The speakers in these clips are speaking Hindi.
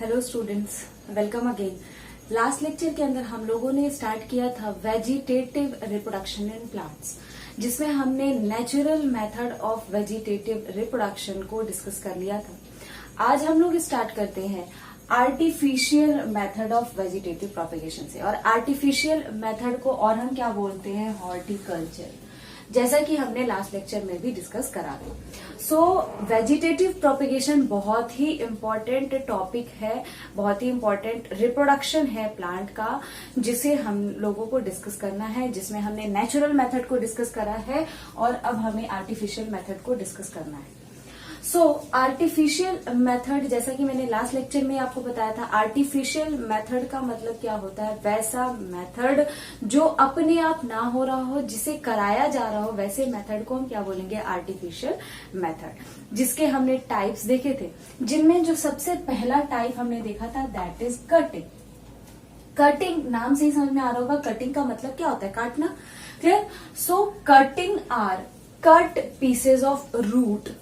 Hello students, welcome again. Last lecture के अंदर हम लोगों ने स्टार्ट किया था वेजिटेटिव रिप्रोडक्शन इन प्लांट्स, जिसमें हमने natural method of vegetative reproduction को डिस्कस कर लिया था। आज हम लोग स्टार्ट करते हैं artificial method of vegetative propagation से। और आर्टिफिशियल मेथड को और हम क्या बोलते हैं? हॉर्टिकल्चर, जैसा कि हमने लास्ट लेक्चर में भी डिस्कस करा था। सो वेजिटेटिव प्रोपेगेशन बहुत ही इम्पोर्टेंट टॉपिक है, बहुत ही इम्पोर्टेंट रिप्रोडक्शन है प्लांट का, जिसे हम लोगों को डिस्कस करना है, जिसमें हमने नेचुरल मेथड को डिस्कस करा है और अब हमें आर्टिफिशियल मेथड को डिस्कस करना है। सो आर्टिफिशियल मेथड, जैसा कि मैंने लास्ट लेक्चर में आपको बताया था, आर्टिफिशियल मेथड का मतलब क्या होता है? वैसा मेथड जो अपने आप ना हो रहा हो, जिसे कराया जा रहा हो, वैसे मेथड को हम क्या बोलेंगे? Artificial method. जिसके हमने टाइप्स देखे थे, जिनमें जो सबसे पहला टाइप हमने देखा था दैट इज कटिंग। कटिंग नाम से ही समझ में आ रहा होगा, कटिंग का मतलब क्या होता है? काटना। Clear? So cutting are cut pieces of root,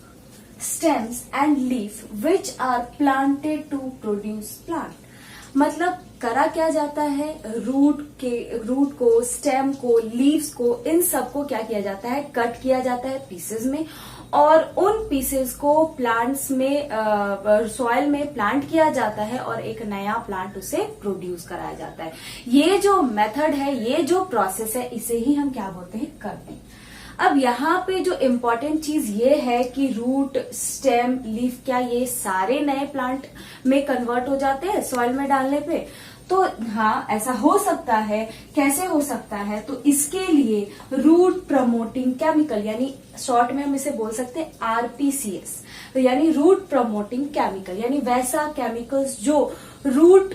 stems and leaf which are planted to produce plant। मतलब करा क्या जाता है? रूट को, स्टेम को, लीव्स को, इन सबको क्या किया जाता है? कट किया जाता है पीसेस में, और उन पीसेस को प्लांट्स में, सॉइल में प्लांट किया जाता है और एक नया प्लांट उसे प्रोड्यूस कराया जाता है। ये जो मेथड है, ये जो प्रोसेस है, इसे ही हम क्या बोलते हैं? कटिंग। अब यहाँ पे जो इम्पोर्टेंट चीज ये है कि रूट, स्टेम, लीफ, क्या ये सारे नए प्लांट में कन्वर्ट हो जाते हैं सॉइल में डालने पे? तो हाँ, ऐसा हो सकता है। कैसे हो सकता है? तो इसके लिए रूट प्रमोटिंग केमिकल, यानी शॉर्ट में हम इसे बोल सकते हैं आरपीसीएस, तो यानी रूट प्रमोटिंग केमिकल, यानी वैसा केमिकल्स जो रूट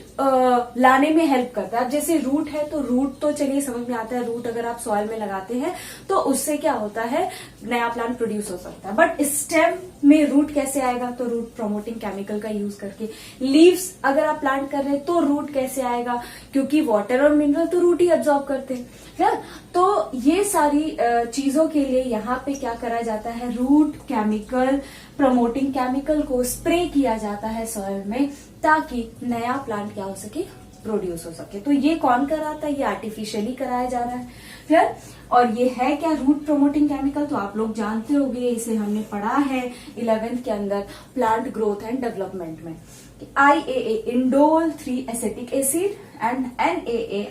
लाने में हेल्प करता है। अब जैसे रूट है तो रूट तो चलिए समझ में आता है, रूट अगर आप सॉइल में लगाते हैं तो उससे क्या होता है? नया प्लांट प्रोड्यूस हो सकता है। बट स्टेम में रूट कैसे आएगा? तो रूट प्रमोटिंग केमिकल का यूज करके। लीव्स अगर आप प्लांट कर रहे हैं तो रूट कैसे आएगा? क्योंकि वाटर और मिनरल तो रूट ही एब्जॉर्ब करते हैं। तो ये सारी चीजों के लिए यहाँ पे क्या करा जाता है? रूट केमिकल, प्रमोटिंग केमिकल को स्प्रे किया जाता है सॉइल में, ताकि नया प्लांट क्या हो सके? प्रोड्यूस हो सके। तो ये कौन कराता है? ये आर्टिफिशियली कराया जा रहा है। फिर और ये है क्या? Root promoting chemical. तो आप लोग जानते होंगे, इसे हमने पढ़ा है 11th के अंदर प्लांट ग्रोथ एंड डेवलपमेंट में। IAA indole 3 acetic acid and NAA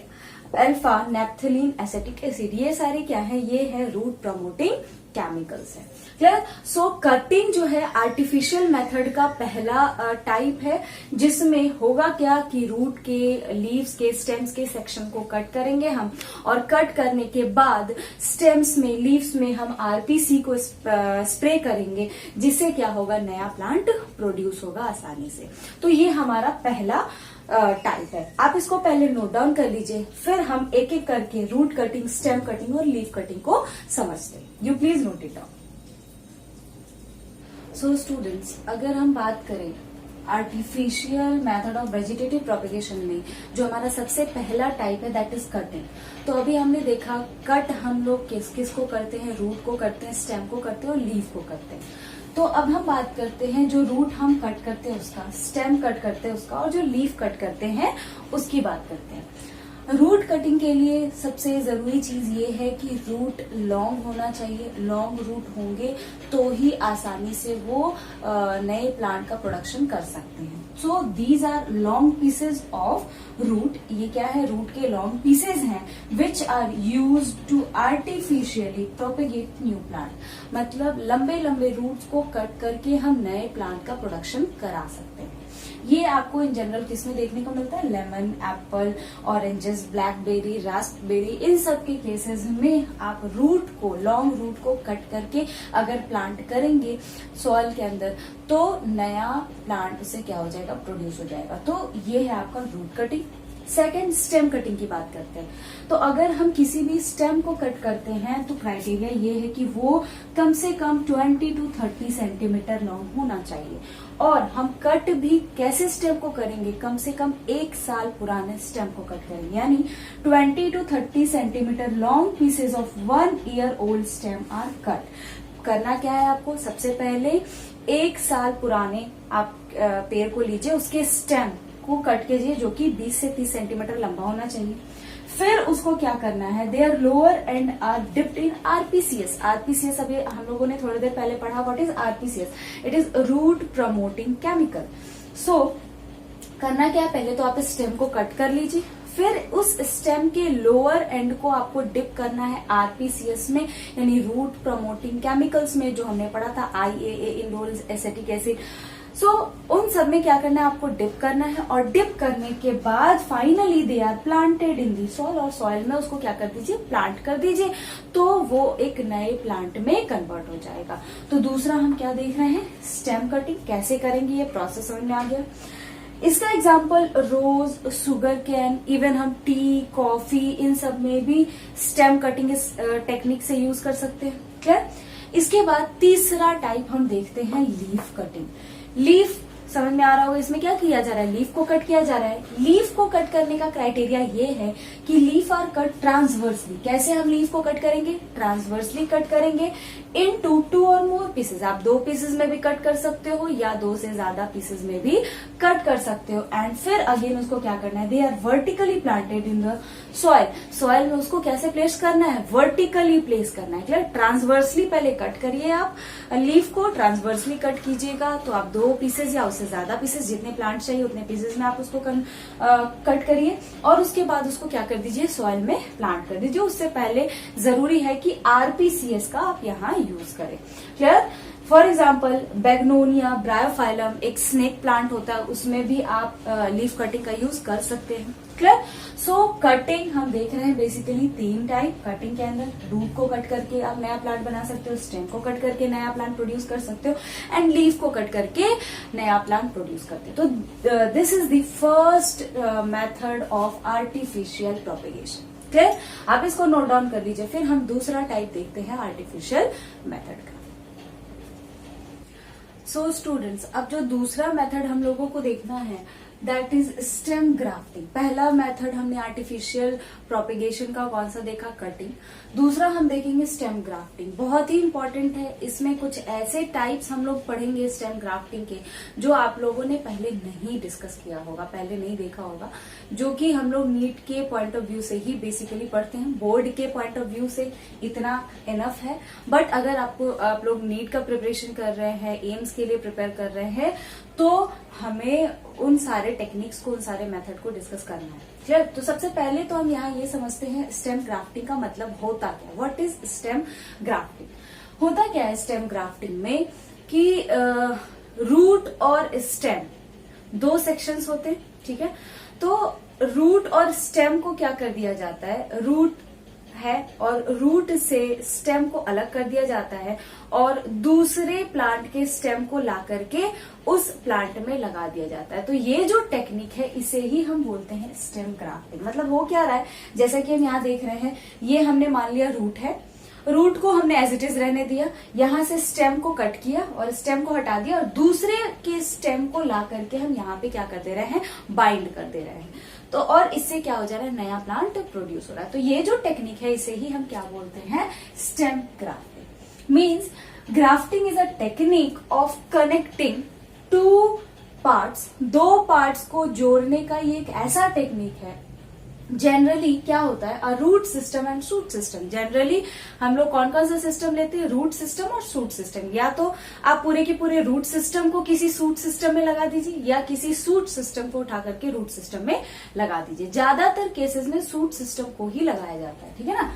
alpha naphthalene acetic acid, ये सारे क्या है? ये है रूट प्रमोटिंग केमिकल्स है। क्लियर? सो कटिंग जो है आर्टिफिशियल मेथड का पहला टाइप है, जिसमें होगा क्या कि रूट के, लीव्स के, स्टेम्स के सेक्शन को कट करेंगे हम, और कट करने के बाद स्टेम्स में, लीव्स में हम आरपीसी को स्प्रे करेंगे, जिससे क्या होगा? नया प्लांट प्रोड्यूस होगा आसानी से। तो ये हमारा पहला टाइप है। आप इसको पहले नोट डाउन कर लीजिए, फिर हम एक एक करके रूट कटिंग, स्टेम कटिंग और लीफ कटिंग को समझते हैं। You please note it down. So students, अगर हम बात करें artificial method of vegetative propagation में, जो हमारा सबसे पहला टाइप है दैट इज कटिंग। तो अभी हमने देखा कट हम लोग किस किस को करते हैं? रूट को करते हैं, स्टेम को करते हैं और लीफ को करते हैं। तो अब हम बात करते हैं जो रूट हम कट करते हैं उसका, स्टेम कट करते हैं उसका, और जो लीफ कट करते हैं उसकी बात करते हैं। रूट कटिंग के लिए सबसे जरूरी चीज ये है कि रूट लॉन्ग होना चाहिए। लॉन्ग रूट होंगे तो ही आसानी से वो नए प्लांट का प्रोडक्शन कर सकते हैं। So these are long pieces of root. ये क्या है? रूट के लॉन्ग पीसेज हैं which are use to artificially propagate new plant. मतलब लंबे लंबे रूट्स को कट करके हम नए प्लांट का प्रोडक्शन करा सकते हैं। ये आपको इन जनरल किसमें देखने को मिलता है? Lemon, apple, oranges, blackberry, raspberry, इन सब के केसेस में आप रूट को, लॉन्ग रूट को कट करके अगर प्लांट करेंगे सॉइल के अंदर, तो नया प्लांट उससे क्या हो जाएगा? प्रोड्यूस हो जाएगा। तो ये है आपका root cutting. Second, stem cutting की बात करते हैं। तो अगर हम किसी भी स्टेम को कट करते हैं तो क्राइटेरिया ये है कि वो कम से कम 20 to 30 सेंटीमीटर लॉन्ग होना चाहिए। और हम कट भी कैसे स्टेम को करेंगे? कम से कम 1 साल पुराने स्टेम को कट करेंगे, यानी 20 to 30 centimetre long pieces of 1 year old stem are cut. करना क्या है आपको, सबसे पहले 1 साल पुराने आप पेड़ को लीजिए, उसके स्टेम को कट कीजिए जो कि 20 से 30 सेंटीमीटर लंबा होना चाहिए। फिर उसको क्या करना है, their lower end are dipped in RPCs. RPCs अभी हम लोगों ने थोड़ी देर पहले पढ़ा, what is RPCs, it is root promoting chemical. So करना क्या है, पहले तो आप इस स्टेम को कट कर लीजिए, फिर उस स्टेम के लोअर एंड को आपको डिप करना है आरपीसीएस में, यानी रूट प्रमोटिंग केमिकल्स में, जो हमने पढ़ा था IAA, इंडोल एसिटिक एसिड। सो उन सब में क्या करना है, आपको डिप करना है, और डिप करने के बाद finally they are planted in the soil, और सॉइल में उसको क्या कर दीजिए, प्लांट कर दीजिए, तो वो एक नए प्लांट में कन्वर्ट हो जाएगा। तो दूसरा हम क्या देख रहे हैं, स्टेम कटिंग कैसे करेंगे, ये प्रोसेस समझ में आ गया। इसका एग्जाम्पल रोज, शुगर कैन, इवन हम टी, कॉफी, इन सब में भी स्टेम कटिंग इस टेक्निक से यूज कर सकते हैं। क्लियर। इसके बाद तीसरा टाइप हम देखते हैं लीफ कटिंग। लीफ समझ में आ रहा होगा, इसमें क्या किया जा रहा है, लीफ को कट किया जा रहा है। लीफ को कट करने का क्राइटेरिया ये है कि लीफ आर कट ट्रांसवर्सली। कैसे हम लीफ को कट करेंगे, ट्रांसवर्सली कट करेंगे इन 2 और मोर पीसेज। आप 2 पीसेज में भी कट कर सकते हो या 2 से ज्यादा पीसेज में भी कट कर सकते हो। एंड फिर अगेन उसको क्या करना है, they are vertically planted in the soil. Soil में उसको कैसे प्लेस करना है, वर्टिकली प्लेस करना है। क्लियर। ट्रांसवर्सली पहले कट करिए, आप लीफ को ट्रांसवर्सली कट कीजिएगा, तो आप 2 पीसेज या उससे ज्यादा पीसेज, जितने प्लांट चाहिए उतने पीसेज में आप उसको कट करिए, और उसके बाद उसको क्या कर दीजिए, सॉइल में प्लांट कर दीजिए। उससे पहले जरूरी है कि आरपीसीएस का आप यहाँ यूज करें। क्लियर। फॉर एग्जाम्पल बेगनोनिया, ब्रायोफाइलम, एक स्नेक प्लांट होता है, उसमें भी आप लीफ कटिंग का यूज कर सकते हैं। क्लियर। सो कटिंग हम देख रहे हैं बेसिकली 3 टाइप। कटिंग के अंदर रूट को कट करके आप नया प्लांट बना सकते हो, स्टेम को कट करके नया प्लांट प्रोड्यूस कर सकते हो, एंड लीफ को कट करके नया प्लांट प्रोड्यूस करते हो। तो this is the first method of artificial propagation. Clear. आप इसको नोट डाउन कर लीजिए। फिर हम दूसरा टाइप देखते हैं आर्टिफिशियल मेथड का। सो स्टूडेंट्स, अब जो दूसरा मेथड हम लोगों को देखना है दैट इज स्टेम ग्राफ्टिंग। पहला मेथड हमने आर्टिफिशियल प्रोपेगेशन का कौन सा देखा, कटिंग। दूसरा हम देखेंगे स्टेम ग्राफ्टिंग। बहुत ही इंपॉर्टेंट है, इसमें कुछ ऐसे टाइप्स हम लोग पढ़ेंगे स्टेम ग्राफ्टिंग के जो आप लोगों ने पहले नहीं डिस्कस किया होगा, पहले नहीं देखा होगा, जो कि हम लोग नीट के पॉइंट ऑफ व्यू से ही बेसिकली पढ़ते हैं। बोर्ड के पॉइंट ऑफ व्यू से इतना इनफ है, बट अगर आप लोग नीट का प्रिपरेशन कर रहे हैं, एम्स के लिए प्रिपेयर कर रहे हैं, तो हमें उन सारे टेक्निक्स को, उन सारे मेथड को डिस्कस करना है। क्लियर। तो सबसे पहले तो हम यहाँ ये समझते हैं स्टेम ग्राफ्टिंग का मतलब होता क्या, व्हाट इज स्टेम ग्राफ्टिंग। होता क्या है स्टेम ग्राफ्टिंग में कि रूट और स्टेम 2 सेक्शंस होते हैं। ठीक है। तो रूट और स्टेम को क्या कर दिया जाता है, रूट है और रूट से स्टेम को अलग कर दिया जाता है, और दूसरे प्लांट के स्टेम को ला करके उस प्लांट में लगा दिया जाता है। तो ये जो टेक्निक है इसे ही हम बोलते हैं स्टेम ग्राफ्टिंग। मतलब हो क्या रहा है, जैसा कि हम यहाँ देख रहे हैं, ये हमने मान लिया रूट है, रूट को हमने एज इट इज रहने दिया, यहाँ से स्टेम को कट किया और स्टेम को हटा दिया, और दूसरे के स्टेम को ला करके हम यहाँ पे क्या कर दे रहे हैं, बाइंड कर दे रहे हैं। तो और इससे क्या हो जा रहा है, नया प्लांट प्रोड्यूस हो रहा है। तो ये जो टेक्निक है इसे ही हम क्या बोलते हैं, stem grafting. Means grafting is a technique of connecting 2 parts, 2 parts को जोड़ने का ये एक ऐसा टेक्निक है। जनरली क्या होता है, a root system and shoot system. Generally हम लोग कौन कौन सा सिस्टम लेते हैं, रूट सिस्टम और शूट सिस्टम। या तो आप पूरे के पूरे रूट सिस्टम को किसी शूट सिस्टम में लगा दीजिए, या किसी शूट सिस्टम को उठा करके रूट सिस्टम में लगा दीजिए। ज्यादातर केसेस में शूट सिस्टम को ही लगाया जाता है। ठीक है ना।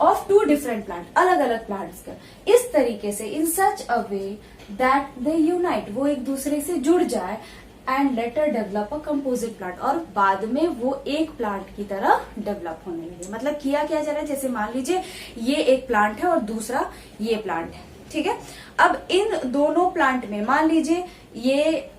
ऑफ 2 डिफरेंट प्लांट, अलग अलग प्लांट्स का, इस तरीके से, इन सच अ वे दैट दे यूनाइट, वो एक दूसरे से जुड़ जाए, and later develop a composite plant, और बाद में वो एक प्लांट की तरह डेवलप होने लगे। मतलब किया क्या जा रहा है, जैसे मान लीजिए ये एक प्लांट है और दूसरा ये प्लांट है। ठीक है। अब इन दोनों प्लांट में मान लीजिए ये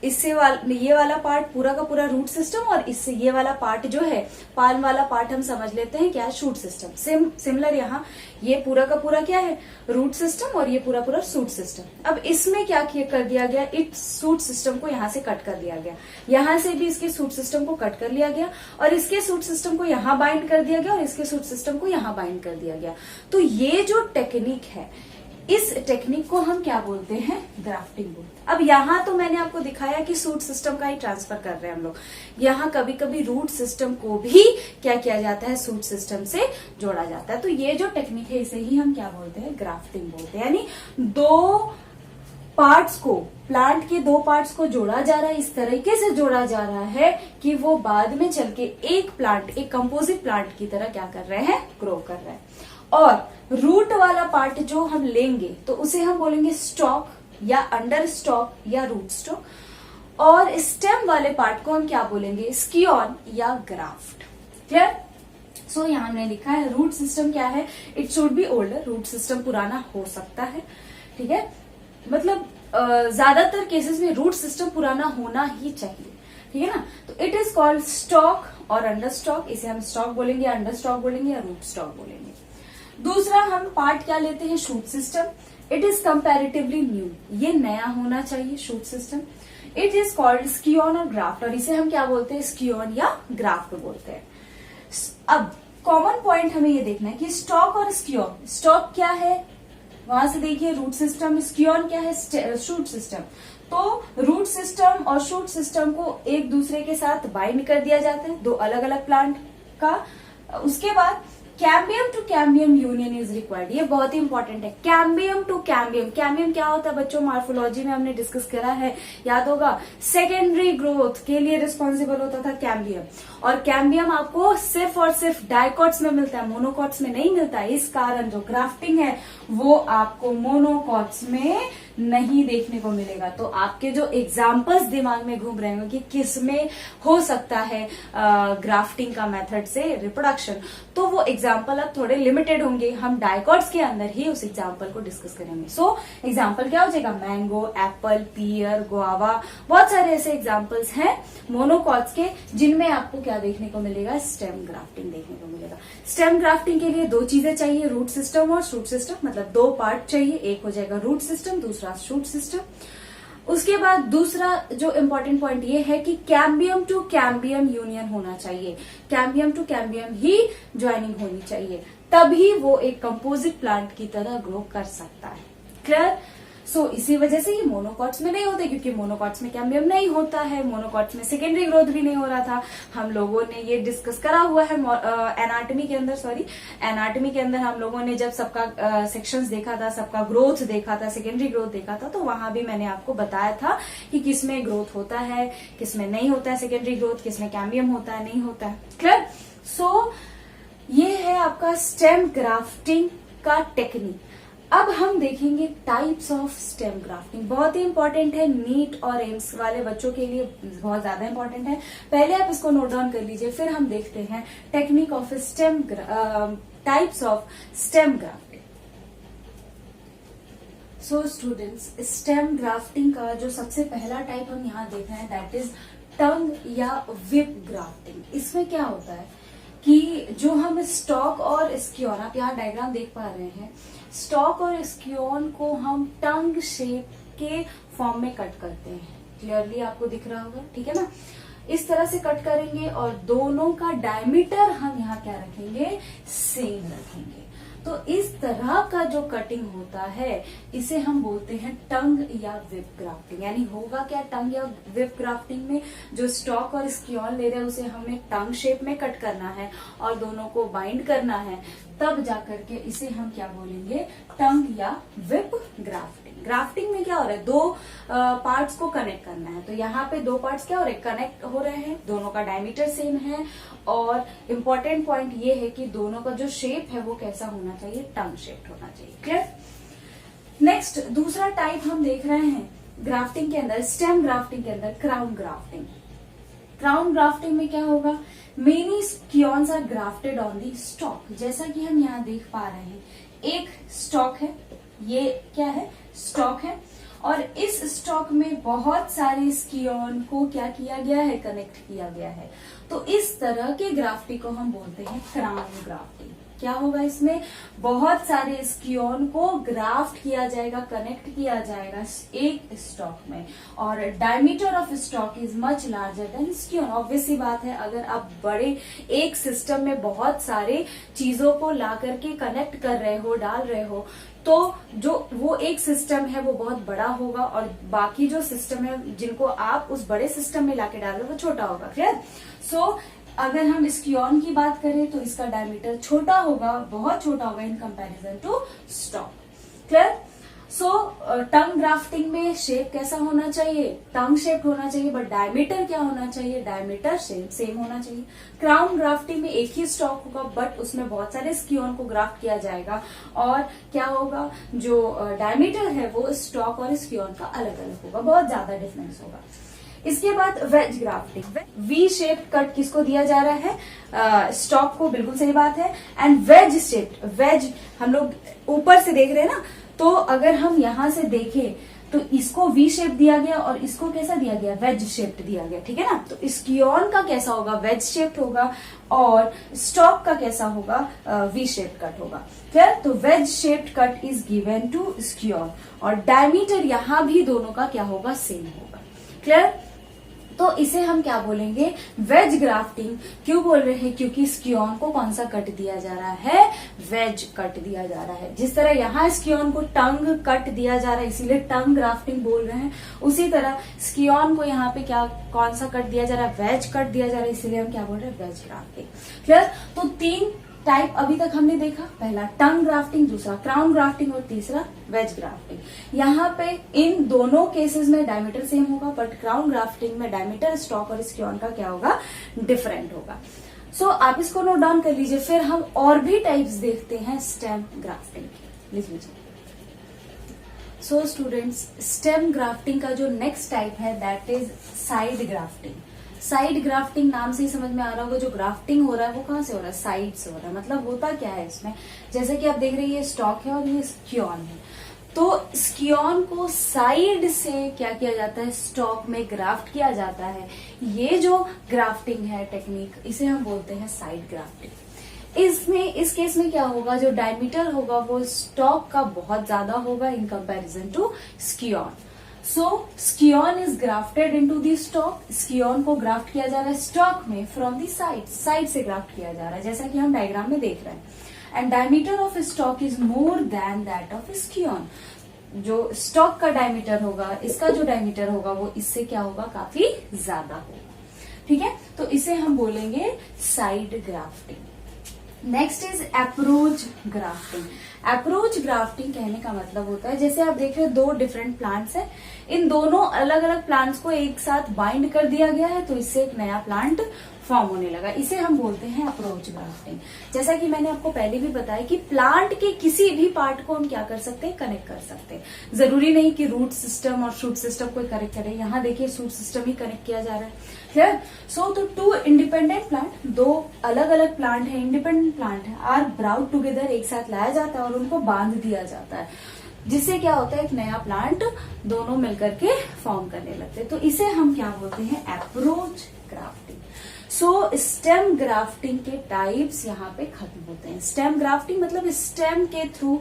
ये वाला पार्ट पूरा का पूरा रूट सिस्टम, और इससे ये वाला पार्ट जो है, पाल्म वाला पार्ट हम समझ लेते हैं क्या, शूट सिस्टम। सिमिलर यहाँ ये पूरा का पूरा क्या है, रूट सिस्टम, और ये पूरा पूरा शूट सिस्टम। अब इसमें क्या कर दिया गया, इस शूट सिस्टम को यहाँ से कट कर दिया गया, यहाँ से भी इसके शूट सिस्टम को कट कर लिया गया, और इसके शूट सिस्टम को यहाँ बाइंड कर दिया गया, और इसके शूट सिस्टम को यहाँ बाइंड कर दिया गया। तो ये जो टेक्निक है इस टेक्निक को हम क्या बोलते हैं, ग्राफ्टिंग बोलते हैं। अब यहाँ तो मैंने आपको दिखाया कि सूट सिस्टम का ही ट्रांसफर कर रहे हैं हम लोग। यहाँ कभी कभी रूट सिस्टम को भी क्या किया जाता है, सूट सिस्टम से जोड़ा जाता है। तो ये जो टेक्निक है इसे ही हम क्या बोलते हैं, ग्राफ्टिंग बोलते हैं। यानी दो पार्ट्स को, प्लांट के दो पार्ट्स को जोड़ा जा रहा है, इस तरीके से जोड़ा जा रहा है कि वो बाद में चल के एक प्लांट, एक कंपोजिट प्लांट की तरह क्या कर रहे हैं, ग्रो कर रहे हैं। और रूट वाला पार्ट जो हम लेंगे तो उसे हम बोलेंगे स्टॉक या अंडर स्टॉक या रूट स्टॉक। और स्टेम वाले पार्ट को हम क्या बोलेंगे, स्कियोन या ग्राफ्ट। क्लियर? सो यहाँ हमने लिखा है रूट सिस्टम क्या है, it should be older, root system पुराना हो सकता है। ठीक है, मतलब ज्यादातर केसेस में रूट सिस्टम पुराना होना ही चाहिए। ठीक है ना? तो इट इज कॉल्ड स्टॉक और अंडर स्टॉक। इसे हम स्टॉक बोलेंगे, अंडर स्टॉक बोलेंगे या रूट स्टॉक बोलेंगे। दूसरा हम पार्ट क्या लेते हैं, shoot system. It is comparatively new, ये नया होना चाहिए shoot system. It is called scion और ग्राफ्ट, और इसे हम क्या बोलते हैं, स्कियोन या ग्राफ्ट बोलते हैं। अब कॉमन पॉइंट हमें ये देखना है कि स्टॉक और स्कियोन, स्टॉक क्या है, वहां से देखिए रूट सिस्टम, स्कियोन क्या है, शूट सिस्टम। तो रूट सिस्टम और शूट सिस्टम को एक दूसरे के साथ बाइंड कर दिया जाता है, दो अलग अलग प्लांट का। उसके बाद cambium to cambium union is required, ये बहुत ही इंपॉर्टेंट है। कैम्बियम टू कैम्बियम, कैम्बियम क्या होता है बच्चों, मार्फोलॉजी में हमने डिस्कस करा है, याद होगा। सेकेंडरी ग्रोथ के लिए रिस्पॉन्सिबल होता था कैम्बियम, और कैम्बियम आपको सिर्फ और सिर्फ डाइकॉट्स में मिलता है, मोनोकॉट्स में नहीं मिलता है। इस कारण जो ग्राफ्टिंग है वो आपको मोनोकॉट्स में नहीं देखने को मिलेगा। तो आपके जो एग्जाम्पल्स दिमाग में घूम रहे होंगे कि किस में हो सकता है ग्राफ्टिंग का मेथड से रिप्रोडक्शन, तो वो एग्जाम्पल अब थोड़े लिमिटेड होंगे। हम डाइकॉट्स के अंदर ही उस एग्जाम्पल को डिस्कस करेंगे। सो एग्जाम्पल क्या हो जाएगा, मैंगो, एप्पल, पियर, गुआवा, बहुत सारे ऐसे एग्जाम्पल्स हैं मोनोकॉट्स के जिनमें आपको क्या देखने को मिलेगा, स्टेम ग्राफ्टिंग देखने को मिलेगा। स्टेम ग्राफ्टिंग के लिए दो चीजें चाहिए, रूट सिस्टम और शूट सिस्टम, मतलब दो पार्ट चाहिए, एक हो जाएगा रूट सिस्टम, दूसरा शूट सिस्टम। उसके बाद दूसरा जो इंपॉर्टेंट पॉइंट ये है कि कैम्बियम टू कैम्बियम यूनियन होना चाहिए, कैम्बियम टू कैम्बियम ही ज्वाइनिंग होनी चाहिए, तभी वो एक कंपोजिट प्लांट की तरह ग्रो कर सकता है। क्लियर? सो इसी वजह से ये मोनोकॉट्स में नहीं होते, क्योंकि मोनोकॉट्स में कैम्बियम नहीं होता है, मोनोकॉट्स में सेकेंडरी ग्रोथ भी नहीं हो रहा था। हम लोगों ने ये डिस्कस करा हुआ है एनाटॉमी के अंदर, एनाटॉमी के अंदर हम लोगों ने जब सबका सेक्शंस देखा था, सबका ग्रोथ देखा था, सेकेंडरी ग्रोथ देखा था, तो वहां भी मैंने आपको बताया था कि किसमें ग्रोथ होता है, किसमें नहीं होता है सेकेंडरी ग्रोथ, किसमें कैम्बियम होता है, नहीं होता है। क्लियर? सो ये है आपका स्टेम ग्राफ्टिंग का टेक्निक। अब हम देखेंगे टाइप्स ऑफ स्टेम ग्राफ्टिंग, बहुत ही इंपॉर्टेंट है, नीट और एम्स वाले बच्चों के लिए बहुत ज्यादा इंपॉर्टेंट है। पहले आप इसको नोट डाउन कर लीजिए, फिर हम देखते हैं technique of stem, types of stem grafting. So students, stem grafting का जो सबसे पहला टाइप हम यहाँ देख रहे हैं दैट इज टंग या विप ग्राफ्टिंग। इसमें क्या होता है कि जो हम स्टॉक और स्कियोन, आप यहाँ डायग्राम देख पा रहे हैं, स्टॉक और स्कियोन को हम टंग शेप के फॉर्म में कट करते हैं। क्लियरली आपको दिख रहा होगा, ठीक है ना? इस तरह से कट करेंगे और दोनों का डायमीटर हम यहाँ क्या रखेंगे, सेम रखेंगे। तो इस तरह का जो कटिंग होता है इसे हम बोलते हैं टंग या विप ग्राफ्टिंग। यानी होगा क्या टंग या विप ग्राफ्टिंग में, जो स्टॉक और स्कियोन ले रहे हैं उसे हमें टंग शेप में कट करना है और दोनों को बाइंड करना है, तब जाकर के इसे हम क्या बोलेंगे, टंग या विप ग्राफ्टिंग। ग्राफ्टिंग में क्या हो रहा है, दो पार्ट्स को कनेक्ट करना है। तो यहाँ पे दो पार्ट्स क्या हो रहे हैं, कनेक्ट हो रहे हैं, दोनों का डायमीटर सेम है, और इम्पोर्टेंट पॉइंट ये है कि दोनों का जो शेप है वो कैसा होना चाहिए, टंग शेप होना चाहिए। क्लियर? नेक्स्ट दूसरा टाइप हम देख रहे हैं ग्राफ्टिंग के अंदर, स्टेम ग्राफ्टिंग के अंदर, क्राउन ग्राफ्टिंग। क्राउन ग्राफ्टिंग में क्या होगा, many scions are grafted on the stock. जैसा कि हम यहाँ देख पा रहे हैं, एक स्टॉक है, ये क्या है, स्टॉक है, और इस स्टॉक में बहुत सारे स्कियोन को क्या किया गया है, कनेक्ट किया गया है। तो इस तरह के ग्राफ्टिंग को हम बोलते हैं क्राउन ग्राफ्टिंग। क्या होगा इसमें, बहुत सारे स्कियोन को ग्राफ्ट किया जाएगा, कनेक्ट किया जाएगा एक स्टॉक में, और diameter of stock is much larger than scion. Obvious सी बात है, अगर आप बड़े एक सिस्टम में बहुत सारे चीजों को ला करके कनेक्ट कर रहे हो, डाल रहे हो, तो जो वो एक सिस्टम है वो बहुत बड़ा होगा, और बाकी जो सिस्टम है जिनको आप उस बड़े सिस्टम में लाके डाल रहे हो वो छोटा होगा। क्लियर? सो अगर हम स्कियोन की बात करें तो इसका डायमीटर छोटा होगा, बहुत छोटा होगा in comparison to stock. Clear? So tongue grafting में शेप कैसा होना चाहिए, टंग शेप होना चाहिए, बट डायमीटर क्या होना चाहिए, डायमीटर सेम होना चाहिए। क्राउन ग्राफ्टिंग में एक ही स्टॉक होगा, बट उसमें बहुत सारे स्कियोन को ग्राफ्ट किया जाएगा, और क्या होगा, जो डायमीटर है वो स्टॉक और स्कियोन का अलग अलग होगा, बहुत ज्यादा डिफरेंस होगा। इसके बाद veg grafting, we shape cut किसको दिया जा रहा है, स्टॉक को, बिल्कुल सही बात है। एंड वेज शेप, वेज हम लोग ऊपर से देख रहे हैं ना, तो अगर हम यहां से देखें तो इसको वी शेप दिया गया और इसको कैसा दिया गया, वेज शेप दिया गया, ठीक है ना। तो स्कियोन का कैसा होगा, वेज शेप होगा, और स्टॉक का कैसा होगा, वी शेप कट होगा। क्लियर? तो wedge shaped cut is given to scion, और डायमीटर यहां भी दोनों का क्या होगा, सेम होगा। क्लियर? तो इसे हम क्या बोलेंगे, वेज ग्राफ्टिंग। क्यों बोल रहे हैं, क्योंकि स्कियोन को कौन सा कट दिया जा रहा है, वेज कट दिया जा रहा है। जिस तरह यहाँ स्कियोन को टंग कट दिया जा रहा है इसीलिए टंग ग्राफ्टिंग बोल रहे हैं, उसी तरह स्कियोन को यहाँ पे क्या, कौन सा कट दिया जा रहा है, वेज कट दिया जा रहा है, इसीलिए हम क्या बोल रहे हैं, वेज ग्राफ्टिंग। क्लियर? तो 3 टाइप अभी तक हमने देखा, पहला टंग ग्राफ्टिंग, दूसरा क्राउन ग्राफ्टिंग, और तीसरा वेज ग्राफ्टिंग। यहाँ पे इन दोनों केसेस में डायमीटर सेम होगा, बट क्राउन ग्राफ्टिंग में डायमीटर, स्टॉक और स्कियोन का क्या होगा, डिफरेंट होगा। सो आप इसको नोट डाउन कर लीजिए। फिर हम और भी टाइप्स देखते हैं स्टेम ग्राफ्टिंग की, लिख लीजिए। सो स्टूडेंट्स, स्टेम ग्राफ्टिंग का जो नेक्स्ट टाइप है that is side grafting. Side grafting नाम से ही समझ में आ रहा होगा, जो ग्राफ्टिंग हो रहा है वो कहाँ से हो रहा है, साइड से हो रहा है। मतलब होता क्या है इसमें, जैसे कि आप देख रहे हैं ये स्टॉक है और ये स्कियोन है, तो स्कियोन को साइड से क्या किया जाता है, स्टॉक में ग्राफ्ट किया जाता है। ये जो ग्राफ्टिंग है टेक्निक, इसे हम बोलते हैं साइड ग्राफ्टिंग। इसमें इस केस में क्या होगा, जो डायमीटर होगा वो स्टॉक का बहुत ज्यादा होगा in comparison to scion. So scion is grafted into the stock, scion को ग्राफ्ट किया जा रहा है स्टॉक में फ्रॉम दी साइड, साइड से ग्राफ्ट किया जा रहा है, जैसा कि हम डायग्राम में देख रहे हैं। And diameter of stock is more than that of scion. जो स्टॉक का डायमीटर होगा, इसका जो डायमीटर होगा वो इससे क्या होगा, काफी ज्यादा होगा। ठीक है, तो इसे हम बोलेंगे side grafting. Next is approach grafting. Approach grafting कहने का मतलब होता है, जैसे आप देख रहे हो 2 डिफरेंट प्लांट्स है, इन दोनों अलग अलग प्लांट्स को एक साथ बाइंड कर दिया गया है, तो इससे एक नया प्लांट फॉर्म होने लगा। इसे हम बोलते हैं अप्रोच ग्राफ्टिंग। जैसा कि मैंने आपको पहले भी बताया कि प्लांट के किसी भी पार्ट को हम क्या कर सकते हैं, कनेक्ट कर सकते हैं। जरूरी नहीं कि रूट सिस्टम और शूट सिस्टम को कनेक्ट करें, यहाँ देखिए शूट सिस्टम ही कनेक्ट किया जा रहा है। क्लियर? सो तो 2 इंडिपेंडेंट प्लांट, 2 अलग अलग प्लांट है, इंडिपेंडेंट प्लांट है, आर ब्राउट टुगेदर, एक साथ लाया जाता है और उनको बांध दिया जाता है, जिससे क्या होता है, एक नया प्लांट दोनों मिलकर के फॉर्म करने लगते हैं। तो इसे हम क्या बोलते हैं, अप्रोच ग्राफ्टिंग। सो स्टेम ग्राफ्टिंग के टाइप्स यहाँ पे खत्म होते हैं। स्टेम ग्राफ्टिंग मतलब स्टेम के थ्रू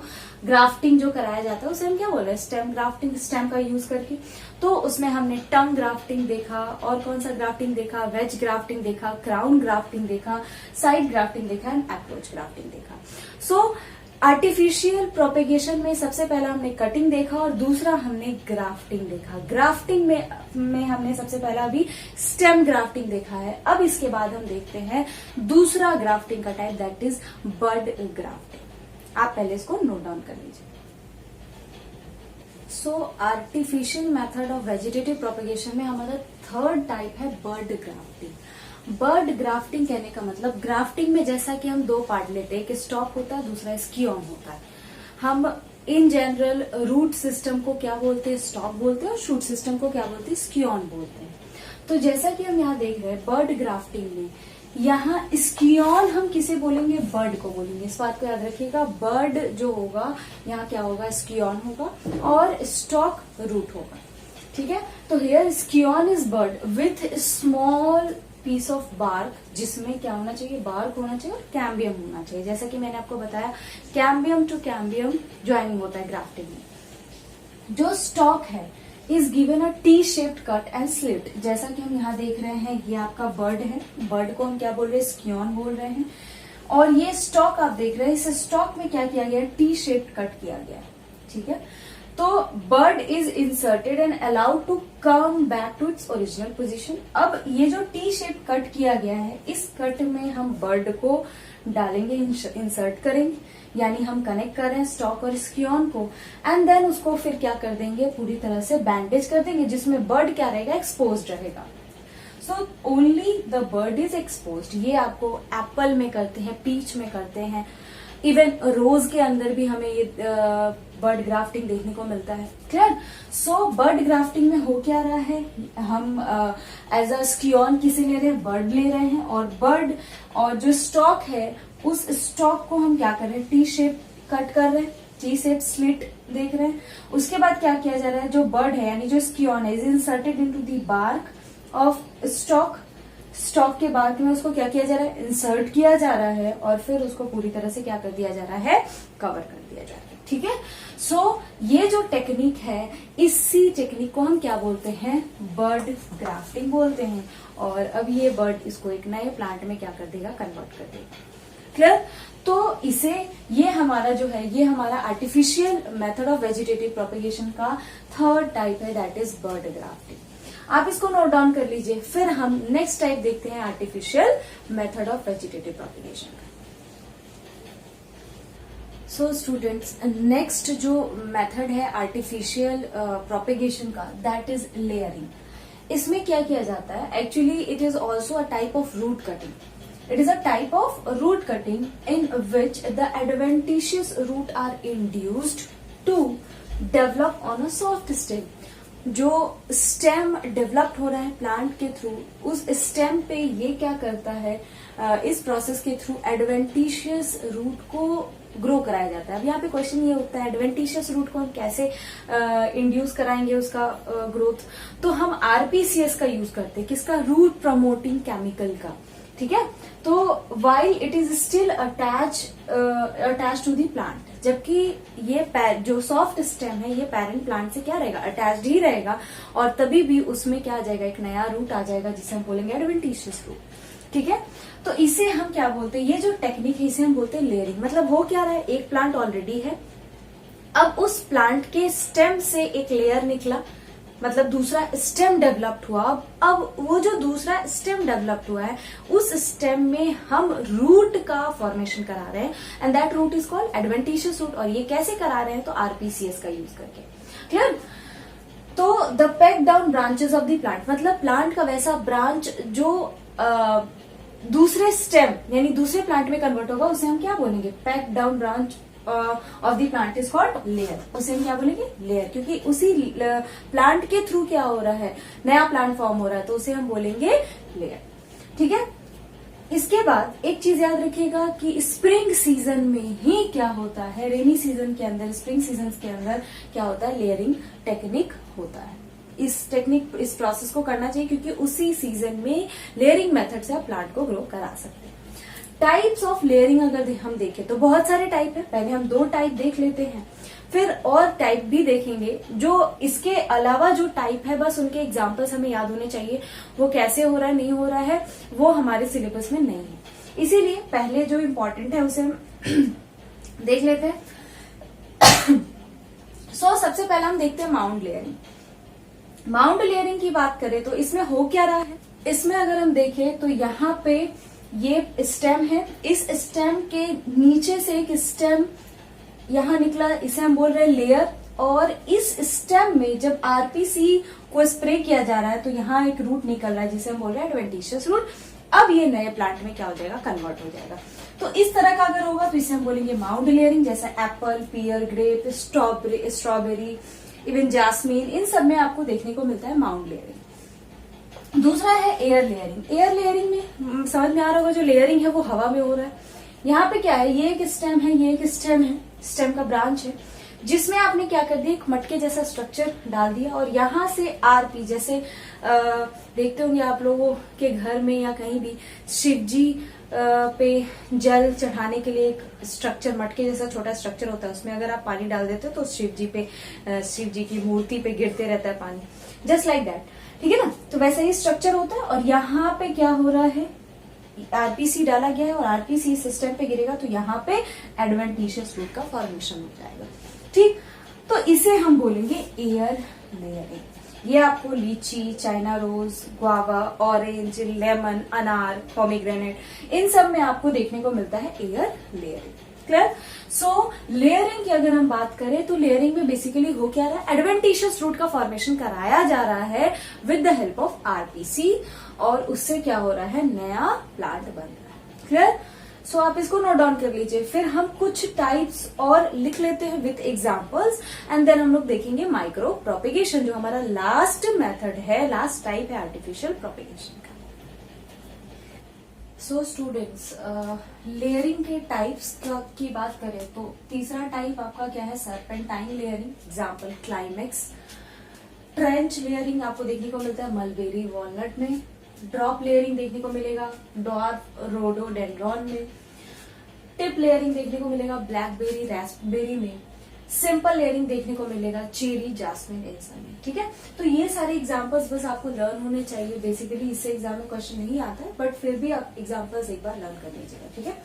ग्राफ्टिंग जो कराया जाता है उसे हम क्या बोल रहे हैं, स्टेम ग्राफ्टिंग, स्टेम का यूज करके। तो उसमें हमने टंग ग्राफ्टिंग देखा, और कौन सा ग्राफ्टिंग देखा, वेज ग्राफ्टिंग देखा, क्राउन ग्राफ्टिंग देखा, साइड ग्राफ्टिंग देखा एंड अप्रोच ग्राफ्टिंग देखा। सो आर्टिफिशियल प्रोपेगेशन में सबसे पहला हमने कटिंग देखा और दूसरा हमने ग्राफ्टिंग देखा। ग्राफ्टिंग में हमने सबसे पहला अभी स्टेम ग्राफ्टिंग देखा है। अब इसके बाद हम देखते हैं दूसरा ग्राफ्टिंग का type, that is bud grafting. आप पहले इसको नोट डाउन कर लीजिए। So artificial method of vegetative propagation में हमारा थर्ड टाइप है बर्ड ग्राफ्टिंग। बर्ड ग्राफ्टिंग कहने का मतलब, ग्राफ्टिंग में जैसा कि हम 2 पार्ट लेते हैं, एक स्टॉक होता है, दूसरा स्कियोन होता है। हम इन जनरल रूट सिस्टम को क्या बोलते हैं, स्टॉक बोलते हैं, और शूट सिस्टम को क्या बोलते हैं, स्कियोन बोलते हैं। तो जैसा कि हम यहाँ देख रहे हैं बर्ड ग्राफ्टिंग में, यहाँ स्कियोन हम किसे बोलेंगे, बर्ड को बोलेंगे। इस बात को याद रखिएगा, बर्ड जो होगा यहाँ क्या होगा, स्कियोन होगा, और स्टॉक रूट होगा। ठीक है, तो here scion is bud with small piece of bark, जिसमें क्या होना चाहिए, बार्क होना चाहिए और कैम्बियम होना चाहिए। जैसा कि मैंने आपको बताया, कैम्बियम टू कैम्बियम ज्वाइनिंग होता है ग्राफ्टिंग में। जो स्टॉक है is given a T shaped cut and slit. जैसा कि हम यहाँ देख रहे हैं, ये आपका बर्ड है, बर्ड को हम क्या बोल रहे हैं, स्क्योन बोल रहे हैं। और ये स्टॉक आप देख रहे हैं, इस स्टॉक में क्या किया गया है, टी शेप्ड कट किया गया है, ठीक है। तो bird is inserted and allowed to come back to its original position. अब ये जो टी शेप कट किया गया है, इस कट में हम बर्ड को डालेंगे, इंसर्ट करेंगे, यानी हम कनेक्ट कर रहे हैं स्टॉक और स्क्योन को, एंड देन उसको फिर क्या कर देंगे, पूरी तरह से बैंडेज कर देंगे, जिसमें बर्ड क्या रहेगा, एक्सपोज्ड रहेगा। So only the bird is exposed. ये आपको एप्पल में करते हैं, पीच में करते हैं, इवन रोज के अंदर भी हमें ये बर्ड ग्राफ्टिंग देखने को मिलता है। क्लियर। सो बर्ड ग्राफ्टिंग में हो क्या रहा है, हम एज अ स्क्योन किसे ले रहे हैं, बर्ड ले रहे हैं, और बर्ड और जो स्टॉक है उस स्टॉक को हम क्या कर रहे हैं, टी शेप कट कर रहे हैं, टी शेप स्लिट देख रहे हैं। उसके बाद क्या किया जा रहा है, जो बर्ड है यानी जो स्क्योन है is inserted into the bark of stock. Stock के बार्क में उसको क्या किया जा रहा है, इंसर्ट किया जा रहा है, और फिर उसको पूरी तरह से क्या कर दिया जा रहा है, कवर कर दिया जा रहा है, ठीक है। सो ये जो टेक्निक है, इसी टेक्निक को हम क्या बोलते हैं, बर्ड ग्राफ्टिंग बोलते हैं। और अब ये बर्ड इसको एक नए प्लांट में क्या कर देगा, कन्वर्ट कर देगा। क्लियर। तो इसे, ये हमारा जो है, ये हमारा artificial method of vegetative propagation का थर्ड टाइप है, दैट इज बर्ड ग्राफ्टिंग। आप इसको नोट डाउन कर लीजिए। फिर हम नेक्स्ट टाइप देखते हैं artificial method of vegetative propagation का। सो स्टूडेंट्स, नेक्स्ट जो मेथड है आर्टिफिशियल प्रोपेगेशन का, दैट इज लेयरिंग। इसमें क्या किया जाता है, actually it is also a type of root cutting. It is a type of root cutting in which the adventitious root are induced to develop on a soft stem. जो स्टेम डेवलप हो रहा है प्लांट के थ्रू, उस स्टेम पे ये क्या करता है, इस प्रोसेस के थ्रू एडवेंटिशियस रूट को ग्रो कराया जाता है। अब यहाँ पे क्वेश्चन ये होता है, एडवेंटिशियस रूट को हम कैसे इंड्यूस कराएंगे उसका ग्रोथ। तो हम आरपीसीएस का यूज करते हैं, किसका, रूट प्रमोटिंग केमिकल का, ठीक है। तो while it is still attach to the plant, जबकि ये जो सॉफ्ट स्टेम है ये पेरेंट प्लांट से क्या रहेगा, अटैच्ड ही रहेगा, और तभी भी उसमें क्या आ जाएगा, एक नया रूट आ जाएगा, जिसे हम बोलेंगे एडवेंटिशियस रूट, ठीक है। तो इसे हम क्या बोलते हैं, ये जो टेक्निक है इसे हम बोलते हैं लेयरिंग। मतलब हो क्या रहा है, एक प्लांट ऑलरेडी है, अब उस प्लांट के स्टेम से एक लेयर निकला, मतलब दूसरा स्टेम डेवलप्ड हुआ। अब वो जो दूसरा स्टेम डेवलप्ड हुआ है, उस स्टेम में हम रूट का फॉर्मेशन करा रहे हैं, and that root is called adventitious root. और ये कैसे करा रहे हैं, तो आरपीसीएस का यूज करके। क्लियर। तो the pack down branches of the plant, मतलब प्लांट का वैसा ब्रांच जो दूसरे स्टेम यानी दूसरे प्लांट में कन्वर्ट होगा, उसे हम क्या बोलेंगे, pack down branch of the plant is called layer. उसे हम क्या बोलेंगे, लेयर, क्योंकि उसी प्लांट के थ्रू क्या हो रहा है, नया प्लांट फॉर्म हो रहा है, तो उसे हम बोलेंगे लेयर, ठीक है। इसके बाद एक चीज याद रखिएगा कि स्प्रिंग सीजन में ही क्या होता है, रेनी सीजन के अंदर, स्प्रिंग सीजन के अंदर क्या होता है, लेयरिंग टेक्निक होता है। इस प्रोसेस को करना चाहिए, क्योंकि उसी सीजन में लेयरिंग मेथड से आप प्लांट को ग्रो करा सकते हैं। टाइप्स ऑफ लेयरिंग अगर हम देखें तो बहुत सारे टाइप है। पहले हम 2 टाइप देख लेते हैं, फिर और टाइप भी देखेंगे। जो इसके अलावा जो टाइप है, बस उनके एग्जांपल्स हमें याद होने चाहिए। वो कैसे हो रहा है, नहीं हो रहा है, वो हमारे सिलेबस में नहीं है। इसीलिए पहले जो इम्पोर्टेंट है उसे हम देख लेते हैं। सबसे पहले हम देखते हैं माउंट लेयरिंग। माउंट लेयरिंग की बात करें तो इसमें हो क्या रहा है, इसमें अगर हम देखें तो यहाँ पे ये स्टेम है, इस स्टेम के नीचे से एक स्टेम यहां निकला, इसे हम बोल रहे हैं लेयर। और इस स्टेम में जब आरपीसी को स्प्रे किया जा रहा है तो यहाँ एक रूट निकल रहा है, जिसे हम बोल रहे हैं एडवेंटिशियस रूट। अब ये नए प्लांट में क्या हो जाएगा, कन्वर्ट हो जाएगा। तो इस तरह का अगर होगा तो इसे हम बोलेंगे माउंट लेयरिंग। जैसे एप्पल, पियर, ग्रेप, स्ट्रॉबेरी, इवन जास्मीन, इन सब में आपको देखने को मिलता है माउंट लेयरिंग। दूसरा है एयर लेयरिंग। एयर लेयरिंग में समझ में आ रहा होगा, जो लेयरिंग है वो हवा में हो रहा है। यहाँ पे क्या है, ये एक स्टेम है, ये एक स्टेम है, स्टेम का ब्रांच है। जिसमें आपने क्या कर दिया, एक मटके जैसा स्ट्रक्चर डाल दिया और यहाँ से आरपी, जैसे देखते होंगे आप लोगों के घर में या कहीं भी शिव जी पे जल चढ़ाने के लिए एक स्ट्रक्चर, मटके जैसा छोटा स्ट्रक्चर होता है, उसमें अगर आप पानी डाल देते हो तो शिव जी की मूर्ति पे गिरते रहता है पानी, जस्ट लाइक दैट, ठीक है ना। तो वैसा ही स्ट्रक्चर होता है और यहाँ पे क्या हो रहा है, आरपीसी डाला गया है और आरपीसी सिस्टम पे गिरेगा तो यहाँ पे एडवेंटिशियस रूट का फॉर्मेशन हो जाएगा, ठीक। तो इसे हम बोलेंगे एयर लेयरिंग। ये आपको lychee, China rose, guava, orange, lemon, अनार, पोमीग्रेनेट, इन सब में आपको देखने को मिलता है air layering. Clear. So layering की अगर हम बात करें तो लेयरिंग में बेसिकली हो क्या रहा है, एडवेंटिशियस रूट का फॉर्मेशन कराया जा रहा है with the help of RPC और उससे क्या हो रहा है, नया प्लांट बन रहा है। क्लियर। सो आप इसको नोट डाउन कर लीजिए। फिर हम कुछ टाइप्स और लिख लेते हैं विथ एग्जांपल्स एंड देन हम लोग देखेंगे माइक्रो प्रोपेगेशन, जो हमारा लास्ट मेथड है, लास्ट टाइप है आर्टिफिशियल प्रोपेगेशन का। सो स्टूडेंट्स, लेयरिंग के टाइप्स की बात करें तो तीसरा टाइप आपका क्या है, serpentine layering, example climax. Trench layering आपको देखने को मिलता है मलबेरी वॉलनट में। ड्रॉप लेयरिंग देखने को मिलेगा डॉर्फ रोडोडेंड्रॉन में। टिप लेयरिंग देखने को मिलेगा ब्लैकबेरी रास्पबेरी में। सिंपल लेयरिंग देखने को मिलेगा चेरी, जास्मिन, एल्सा में। ठीक है, तो ये सारे एग्जांपल्स बस आपको लर्न होने चाहिए। बेसिकली इससे एग्जाम में क्वेश्चन नहीं आता है, बट फिर भी आप एग्जांपल्स एक बार लर्न कर लीजिएगा। ठीक है,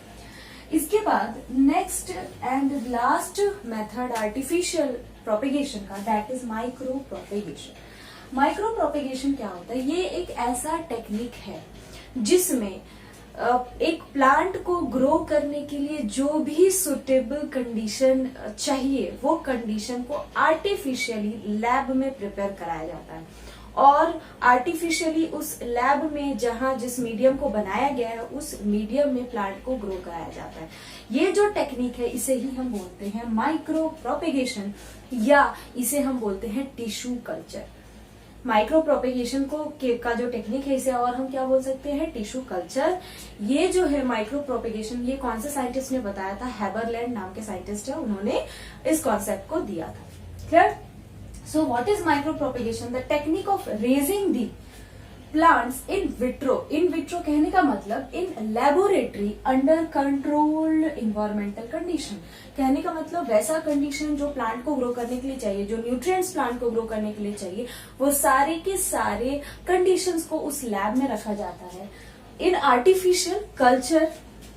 इसके बाद next and last method artificial propagation का, that is micro propagation. Micro propagation क्या होता है, ये एक ऐसा टेक्निक है जिसमें एक प्लांट को ग्रो करने के लिए जो भी सुटेबल कंडीशन चाहिए वो कंडीशन को आर्टिफिशियली लैब में प्रिपेयर कराया जाता है और आर्टिफिशियली उस लैब में जहां जिस मीडियम को बनाया गया है उस मीडियम में प्लांट को ग्रो कराया जाता है। ये जो टेक्निक है इसे ही हम बोलते हैं माइक्रो प्रोपेगेशन या इसे हम बोलते हैं टिश्यू कल्चर। माइक्रो प्रोपेगेशन का जो टेक्निक है इसे और हम क्या बोल सकते हैं, टिश्यू कल्चर। ये जो है माइक्रो प्रोपेगेशन, ये कौन से साइंटिस्ट ने बताया था, हैबरलैंड नाम के साइंटिस्ट है, उन्होंने इस कॉन्सेप्ट को दिया था। Clear. So what is micro propagation, the technique of raising the plants in vitro. In vitro कहने का मतलब in laboratory under controlled environmental condition. कहने का मतलब वैसा कंडीशन जो प्लांट को ग्रो करने के लिए चाहिए, जो न्यूट्रिएंट्स प्लांट को ग्रो करने के लिए चाहिए, वो सारे के सारे कंडीशंस को उस लैब में रखा जाता है in artificial culture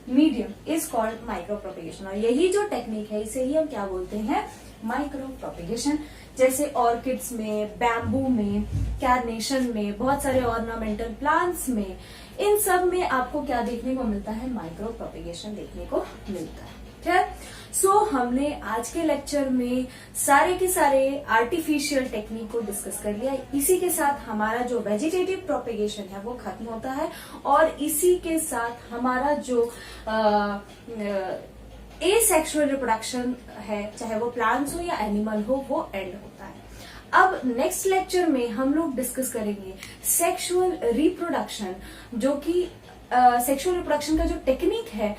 medium is called micro propagation. और यही जो टेक्निक है इसे ही हम क्या बोलते हैं, माइक्रो प्रोपेगेशन। जैसे ऑर्किड्स में, बैम्बू में, कैरनेशन में, बहुत सारे ऑर्नामेंटल प्लांट्स में, इन सब में आपको क्या देखने को मिलता है, माइक्रो प्रोपेगेशन देखने को मिलता है। ठीक है, सो हमने आज के लेक्चर में सारे के सारे आर्टिफिशियल टेक्निक को डिस्कस कर लिया। इसी के साथ हमारा जो वेजिटेटिव प्रोपेगेशन है वो खत्म होता है और इसी के साथ हमारा जो एसेक्सुअल रिप्रोडक्शन है, चाहे वो प्लांट्स हो या एनिमल हो, वो एंड होता है। अब नेक्स्ट लेक्चर में हम लोग डिस्कस करेंगे सेक्सुअल रिप्रोडक्शन, जो कि सेक्सुअल रिप्रोडक्शन का जो टेक्निक है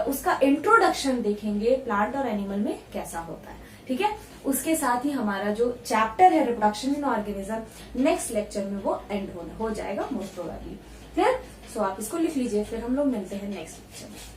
उसका इंट्रोडक्शन देखेंगे प्लांट और एनिमल में कैसा होता है। ठीक है, उसके साथ ही हमारा जो चैप्टर है reproduction in organism, next lecture में वो एंड हो जाएगा मोस्ट प्रोबेबली। क्लियर। सो आप इसको लिख लीजिए, फिर हम लोग मिलते हैं नेक्स्ट लेक्चर में।